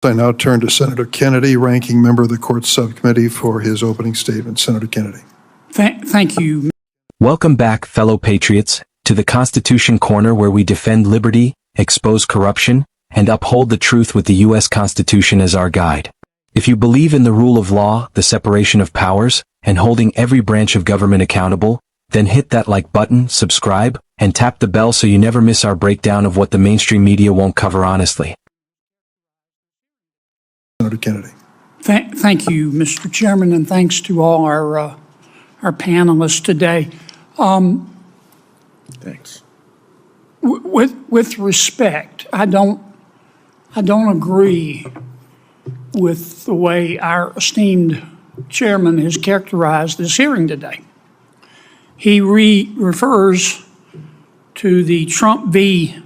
I now turn to Senator Kennedy, ranking member of the Court Subcommittee, for his opening statement. Senator Kennedy. Thank you. Welcome back, fellow patriots, to the Constitution Corner, where we defend liberty, expose corruption, and uphold the truth with the U.S. Constitution as our guide. If you believe in the rule of law, the separation of powers, and holding every branch of government accountable, then hit that like button, subscribe, and tap the bell so you never miss our breakdown of what the mainstream media won't cover honestly. Senator Kennedy. Thank you, Mr. Chairman, and thanks to all our panelists today. Thanks. With respect, I don't agree with the way our esteemed chairman has characterized this hearing today. He refers to the Trump v.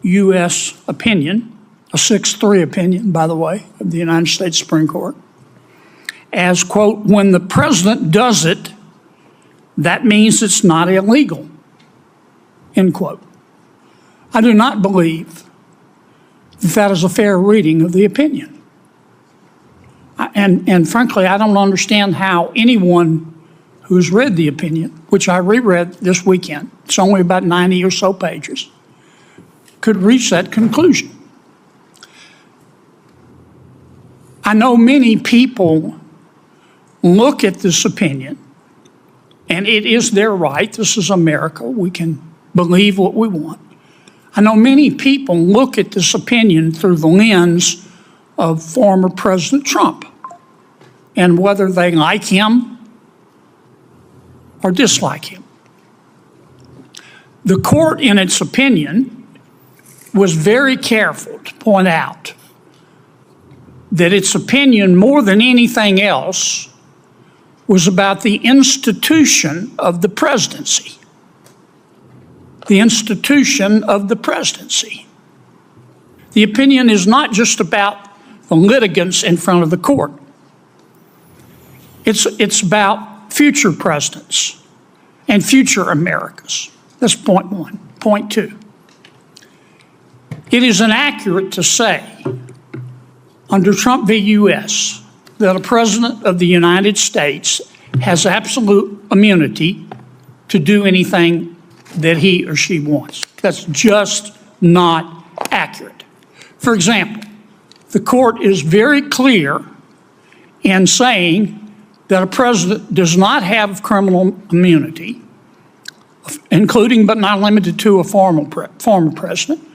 U.S. opinion, a 6-3 opinion, by the way, of the United States Supreme Court, as, quote, when the president does it, that means it's not illegal, end quote. I do not believe that is a fair reading of the opinion. And frankly, I don't understand how anyone who's read the opinion, which I reread this weekend, it's only about 90 or so pages, could reach that conclusion. I know many people look at this opinion, and it is their right. This is America. We can believe what we want. I know many people look at this opinion through the lens of former President Trump and whether they like him or dislike him. The court, in its opinion, was very careful to point out that its opinion, more than anything else, was about the institution of the presidency. The institution of the presidency. The opinion is not just about the litigants in front of the court. It's about future presidents and future Americas. That's point one. Point two. It is inaccurate to say, under Trump v. U.S., that a president of the United States has absolute immunity to do anything that he or she wants. That's just not accurate. For example, the court is very clear in saying that a president does not have criminal immunity, including but not limited to a former president,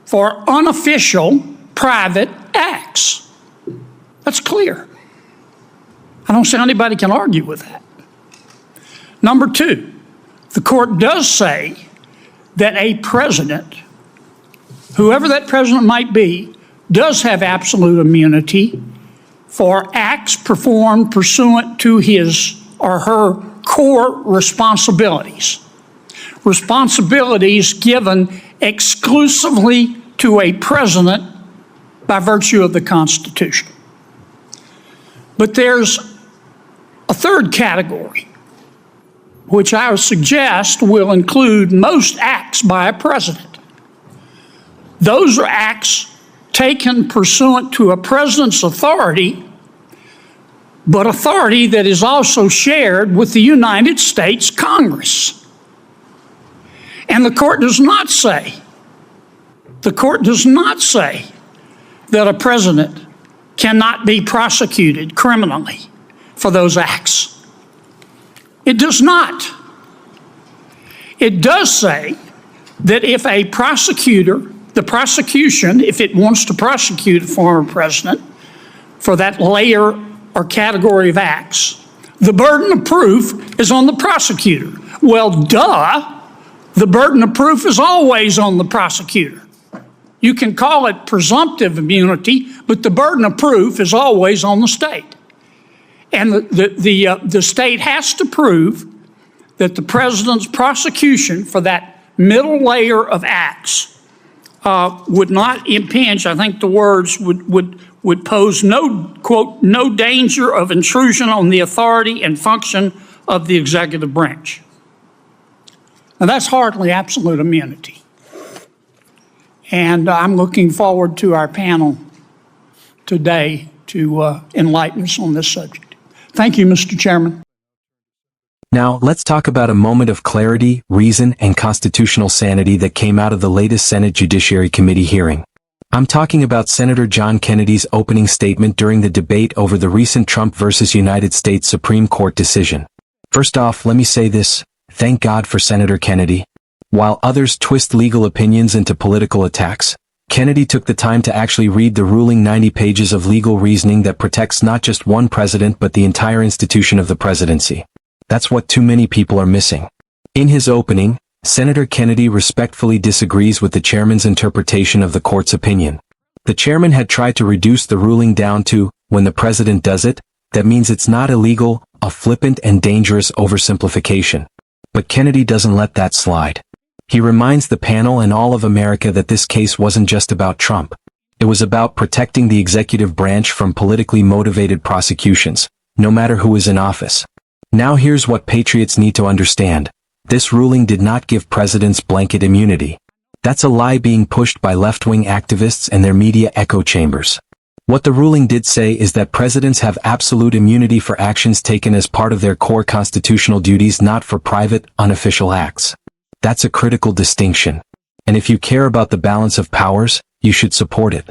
for unofficial private acts. That's clear. I don't see how anybody can argue with that. Number two, the court does say that a president, whoever that president might be, does have absolute immunity for acts performed pursuant to his or her core responsibilities. Responsibilities given exclusively to a president by virtue of the Constitution. But there's a third category, which I would suggest will include most acts by a president. Those are acts taken pursuant to a president's authority, but authority that is also shared with the United States Congress. And the court does not say that a president cannot be prosecuted criminally for those acts. It does not. It does say that if a prosecutor, the prosecution, if it wants to prosecute a former president for that layer or category of acts, the burden of proof is on the prosecutor. Well, duh, the burden of proof is always on the prosecutor. You can call it presumptive immunity, but the burden of proof is always on the state. And the state has to prove that the president's prosecution for that middle layer of acts would not impinge, I think the words would pose no, quote, no danger of intrusion on the authority and function of the executive branch. Now that's hardly absolute immunity. And I'm looking forward to our panel today to enlighten us on this subject. Thank you, Mr. Chairman. Now, let's talk about a moment of clarity, reason, and constitutional sanity that came out of the latest Senate Judiciary Committee hearing. I'm talking about Senator John Kennedy's opening statement during the debate over the recent Trump versus United States Supreme Court decision. First off, let me say this: thank God for Senator Kennedy. While others twist legal opinions into political attacks, Kennedy took the time to actually read the ruling 90 pages of legal reasoning that protects not just one president but the entire institution of the presidency. That's what too many people are missing. In his opening, Senator Kennedy respectfully disagrees with the chairman's interpretation of the court's opinion. The chairman had tried to reduce the ruling down to, when the president does it, that means it's not illegal, a flippant and dangerous oversimplification. But Kennedy doesn't let that slide. He reminds the panel and all of America that this case wasn't just about Trump. It was about protecting the executive branch from politically motivated prosecutions, no matter who is in office. Now here's what patriots need to understand. This ruling did not give presidents blanket immunity. That's a lie being pushed by left-wing activists and their media echo chambers. What the ruling did say is that presidents have absolute immunity for actions taken as part of their core constitutional duties, not for private, unofficial acts. That's a critical distinction. And if you care about the balance of powers, you should support it.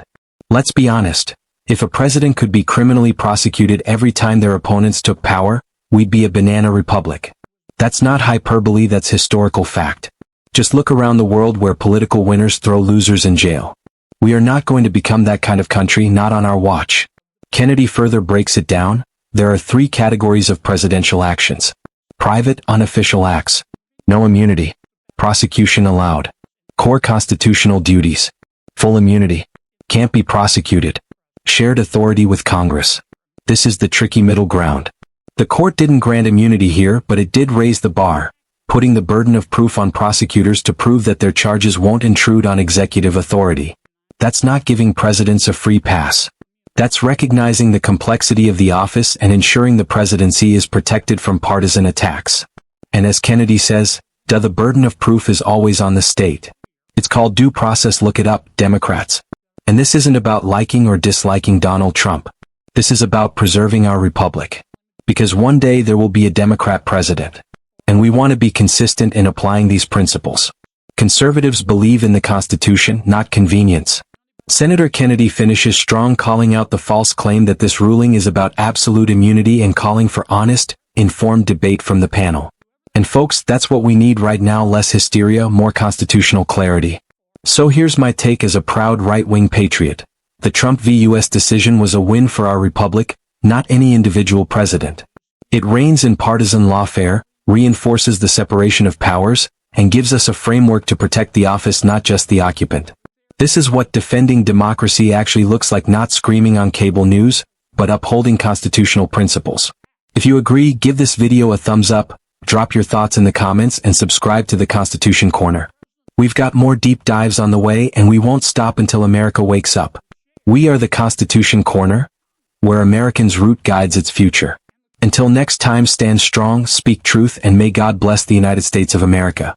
Let's be honest. If a president could be criminally prosecuted every time their opponents took power, we'd be a banana republic. That's not hyperbole, that's historical fact. Just look around the world where political winners throw losers in jail. We are not going to become that kind of country, not on our watch. Kennedy further breaks it down. There are 3 categories of presidential actions. Private, unofficial acts. No immunity. Prosecution allowed. Core constitutional duties. Full immunity. Can't be prosecuted. Shared authority with Congress. This is the tricky middle ground. The court didn't grant immunity here, but it did raise the bar, putting the burden of proof on prosecutors to prove that their charges won't intrude on executive authority. That's not giving presidents a free pass. That's recognizing the complexity of the office and ensuring the presidency is protected from partisan attacks. And as Kennedy says, the burden of proof is always on the state. It's called due process. Look it up, Democrats. And this isn't about liking or disliking Donald Trump. This is about preserving our republic. Because one day there will be a Democrat president. And we want to be consistent in applying these principles. Conservatives believe in the Constitution, not convenience. Senator Kennedy finishes strong, calling out the false claim that this ruling is about absolute immunity and calling for honest, informed debate from the panel. And folks, that's what we need right now: less hysteria, more constitutional clarity. So here's my take as a proud right-wing patriot. The Trump v. U.S. decision was a win for our republic, not any individual president. It reins in partisan lawfare, reinforces the separation of powers, and gives us a framework to protect the office, not just the occupant. This is what defending democracy actually looks like, not screaming on cable news, but upholding constitutional principles. If you agree, give this video a thumbs up, drop your thoughts in the comments, and subscribe to the Constitution Corner. We've got more deep dives on the way, and we won't stop until America wakes up. We are the Constitution Corner, where Americans' root guides its future. Until next time, stand strong, speak truth, and may God bless the United States of America.